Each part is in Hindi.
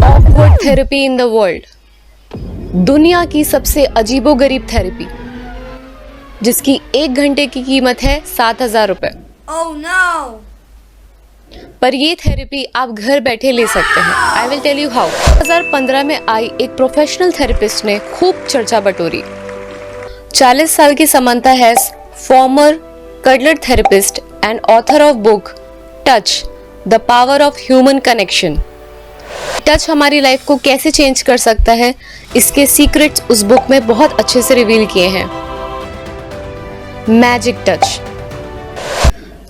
Awkward therapy in the world, दुनिया की सबसे अजीबोगरीब थेरेपी, जिसकी 1 घंटे की कीमत है 7,000 रुपए। Oh no! पर ये थेरेपी आप घर बैठे ले सकते हैं। I will tell you how. 2015 में आई एक प्रोफेशनल थेरेपिस्ट ने खूब चर्चा बटोरी। 40 साल की Samantha Hess, former cuddler therapist and author of book touch the power of human connection. Touch हमारी लाइफ को कैसे चेंज कर सकता है, इसके सीक्रेट्स उस बुक में बहुत अच्छे से रिवील किए हैं। Magic touch.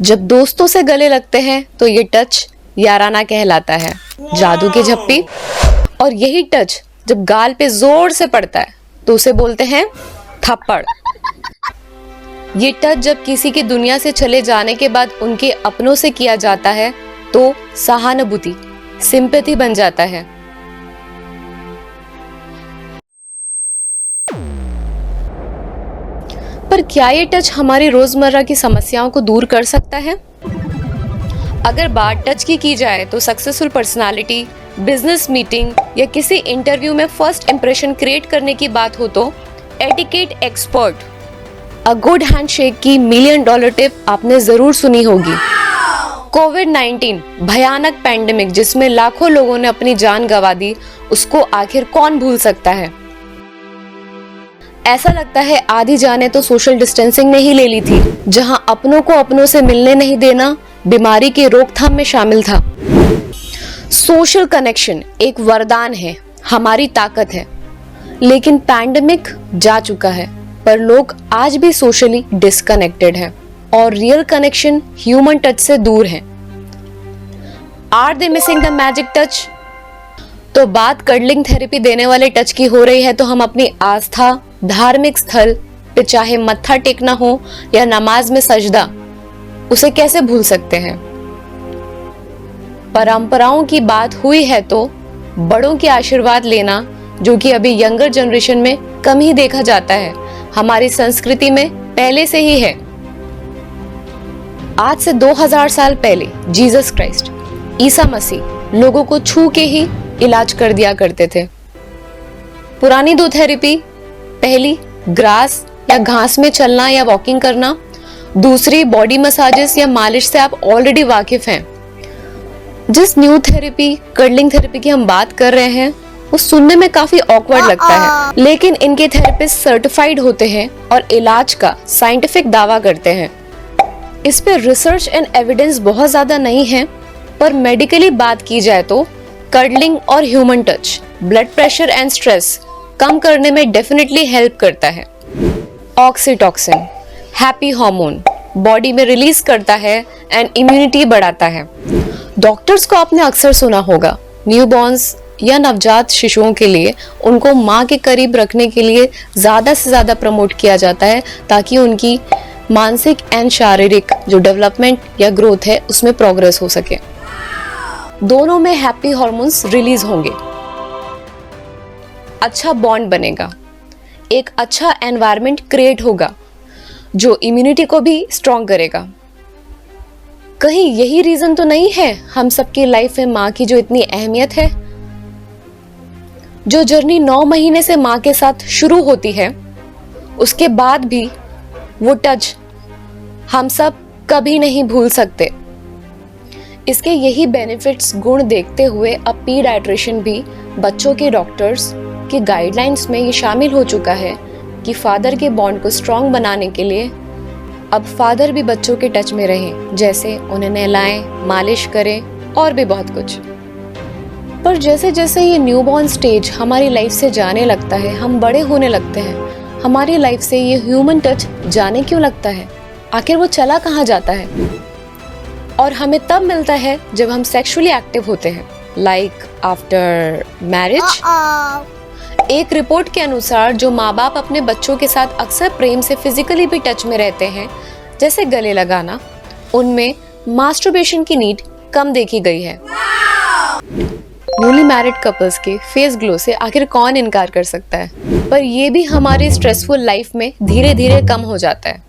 जब दोस्तों से गले लगते हैं तो ये टच याराना कहलाता है, जादू की झप्पी। और यही टच जब गाल पे जोर से पड़ता है तो उसे बोलते हैं थप्पड़। ये टच जब किसी की दुनिया से चले जाने के बाद उनके अपनों से किया जाता है तो सहानुभूति, सिंपैथी बन जाता है। पर क्या ये टच हमारी रोजमर्रा की समस्याओं को दूर कर सकता है? अगर बात टच की जाए तो सक्सेसफुल पर्सनालिटी, बिजनेस मीटिंग या किसी इंटरव्यू में फर्स्ट इंप्रेशन क्रिएट करने की बात हो तो etiquette expert, a good handshake की $1 मिलियन टिप आपने जरूर सुनी होगी। कोविड-19 भयानक पैंडेमिक जिसमें लाखों लोगों ने अपनी जान गंवा दी, उसको आखिर कौन भूल सकता है? ऐसा लगता है आधी जाने तो सोशल डिस्टेंसिंग ने ही ले ली थी, जहां अपनों को अपनों से मिलने नहीं देना बीमारी की रोकथाम में शामिल था। सोशल कनेक्शन एक वरदान है, हमारी ताकत है। लेकिन पैंडेमिक जा चुका है, पर लोग आज भी सोशली डिस्कनेक्टेड हैं और रियल कनेक्शन ह्यूमन टच से दूर है। Are they missing the magic touch? तो बात कडलिंग थेरेपी देने वाले टच की हो रही है तो हम अपनी आस्था, धार्मिक स्थल पे चाहे मत्था टेकना हो या नमाज में सजदा, उसे कैसे भूल सकते हैं? परंपराओं की बात हुई है तो बड़ों के आशीर्वाद लेना, जो कि अभी यंगर जनरेशन में कम ही देखा जाता है, हमारी संस्कृति में पहले से ही है। आज से 2000 साल पहले जीसस क्राइस्ट, ईसा मसीह लोगों को छू के ही इलाज कर दिया करते थे। पुरानी 2 थेरेपी, पहली ग्रास या घास में चलना या वॉकिंग करना, दूसरी बॉडी मसाजेस या मालिश से आप ऑलरेडी वाकिफ हैं। जिस न्यू थेरेपी, कडलिंग थेरेपी की हम बात कर रहे हैं, वो सुनने में काफी ऑकवर्ड लगता है, लेकिन इनके थेरेपिस्ट सर्टिफाइड होते हैं और इलाज का साइंटिफिक दावा करते हैं। इस पे रिसर्च एंड एविडेंस बहुत ज्यादा नहीं है, पर मेडिकली बात की जाए तो कडलिंग और human touch blood pressure and stress कम करने में डेफिनेटली हेल्प करता है। ऑक्सीटॉक्सिन हैप्पी हार्मोन बॉडी में रिलीज करता है एंड इम्यूनिटी बढ़ाता है। डॉक्टर्स को आपने अक्सर सुना होगा, न्यूबॉर्न्स या नवजात शिशुओं के लिए उनको माँ के करीब रखने के लिए ज्यादा से ज्यादा प्रमोट किया जाता है, ताकि उनकी मानसिक एंड शारीरिक जो डेवलपमेंट या ग्रोथ है उसमें प्रोग्रेस हो सके। दोनों में हैप्पी हार्मोन्स रिलीज होंगे, अच्छा बॉन्ड बनेगा, एक अच्छा एनवायरनमेंट क्रिएट होगा जो इम्यूनिटी को भी स्ट्रॉन्ग करेगा। कहीं यही रीजन तो नहीं है हम सबकी लाइफ में माँ की जो इतनी अहमियत है? जो जर्नी 9 महीने से माँ के साथ शुरू होती है, उसके बाद भी वो टच हम सब कभी नहीं भूल सकते। इसके यही बेनिफिट्स गुण देखते हुए अब पीडियाट्रिशियन भी बच्चों के डॉक्टर्स की गाइडलाइंस में ये शामिल हो चुका है कि फादर के बॉन्ड को स्ट्रॉन्ग बनाने के लिए अब फादर भी बच्चों के टच में रहें, जैसे उन्हें नहलाएं, मालिश करें और भी बहुत कुछ। पर जैसे जैसे ये न्यूबॉर्न स्टेज हमारी लाइफ से जाने लगता है, हम बड़े होने लगते हैं, हमारी लाइफ से ये ह्यूमन टच जाने क्यों लगता है? आखिर वो चला कहाँ जाता है? और हमें तब मिलता है जब हम सेक्सुअली एक्टिव होते हैं, लाइक आफ्टर मैरिज। एक रिपोर्ट के अनुसार जो माँ बाप अपने बच्चों के साथ अक्सर प्रेम से फिजिकली भी टच में रहते हैं, जैसे गले लगाना, उनमें मास्टरबेशन की नीड कम देखी गई है। न्यूली मैरिड कपल्स के फेस ग्लो से आखिर कौन इनकार कर सकता है? पर ये भी हमारी स्ट्रेसफुल लाइफ में धीरे धीरे कम हो जाता है।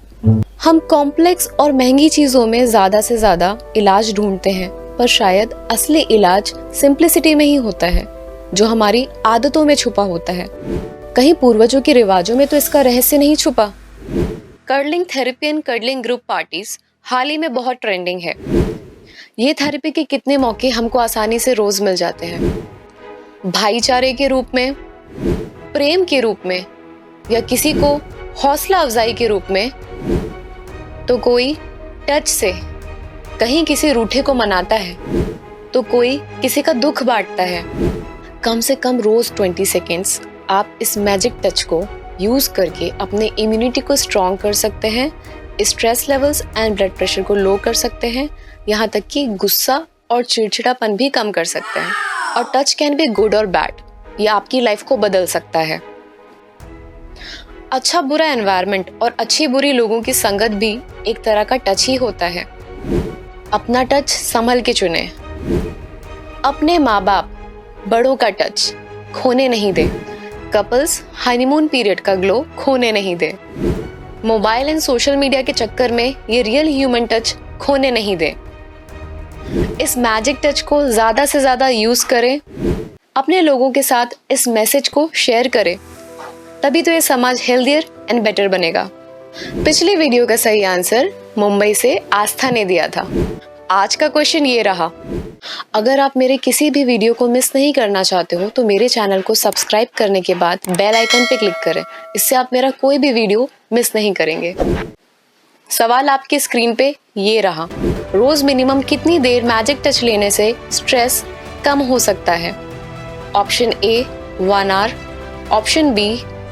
हम कॉम्प्लेक्स और महंगी चीजों में ज्यादा से ज्यादा इलाज ढूंढते हैं, पर शायद असली इलाज सिंप्लिसिटी में ही होता है। जो हमारी आदतों में छुपा होता है। कहीं पूर्वजों के रिवाजों में तो इसका रहस्य नहीं छुपा। Cuddling therapy and cuddling group parties हाल ही में बहुत ट्रेंडिंग है। ये थेरेपी के कितने मौके हमको आसानी से रोज मिल जाते हैं, भाईचारे के रूप में, प्रेम के रूप में, या किसी को हौसला अफजाई के रूप में। तो कोई टच से कहीं किसी रूठे को मनाता है, तो कोई किसी का दुख बांटता है। कम से कम रोज 20 सेकेंड्स आप इस मैजिक टच को यूज करके अपने इम्यूनिटी को स्ट्रॉन्ग कर सकते हैं, stress levels and blood pressure को लो कर सकते हैं, यहाँ तक कि गुस्सा और चिड़चिड़ापन भी कम कर सकते हैं। और टच कैन बी गुड और बैड, ये आपकी लाइफ को बदल सकता है। अच्छा बुरा एनवायरनमेंट और अच्छी बुरी लोगों की संगत भी एक तरह का टच ही होता है। अपना टच संभल के चुने। अपने माँ बाप बड़ों का टच खोने नहीं दे। कपल्स हनीमून पीरियड का ग्लो खोने नहीं दे। मोबाइल एंड सोशल मीडिया के चक्कर में ये रियल ह्यूमन टच खोने नहीं दे। इस मैजिक टच को ज्यादा से ज्यादा यूज करें, अपने लोगों के साथ इस मैसेज को शेयर करें, तभी तो ये समाज हेल्दियर एंड बेटर बनेगा। पिछली वीडियो का सही आंसर मुंबई से आस्था ने दिया था। आज का क्वेश्चन ये रहा। अगर आप मेरे किसी भी वीडियो को मिस नहीं करना चाहते हो तो मेरे चैनल को सब्सक्राइब करने के बाद बेल आइकन पे क्लिक करें, इससे आप मेरा कोई भी वीडियो मिस नहीं करेंगे। सवाल आपकी स्क्रीन पे ये रहा। रोज मिनिमम कितनी देर मैजिक टच लेने से स्ट्रेस कम हो सकता है? Option A 1 hour, option B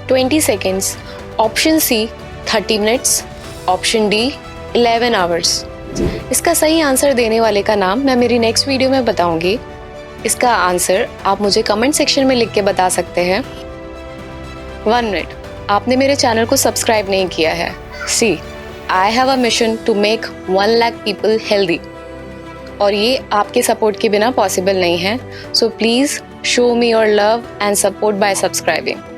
20 seconds, option C 30 minutes, option D 11 hours. इसका सही आंसर देने वाले का नाम मैं मेरी नेक्स्ट वीडियो में बताऊंगी। इसका आंसर आप मुझे कमेंट सेक्शन में लिख के बता सकते हैं। 1 मिनट, आपने मेरे चैनल को सब्सक्राइब नहीं किया है। See, I have a mission to make 1 lakh people healthy, और ये आपके सपोर्ट के बिना पॉसिबल नहीं है। So please show me your love and support by subscribing.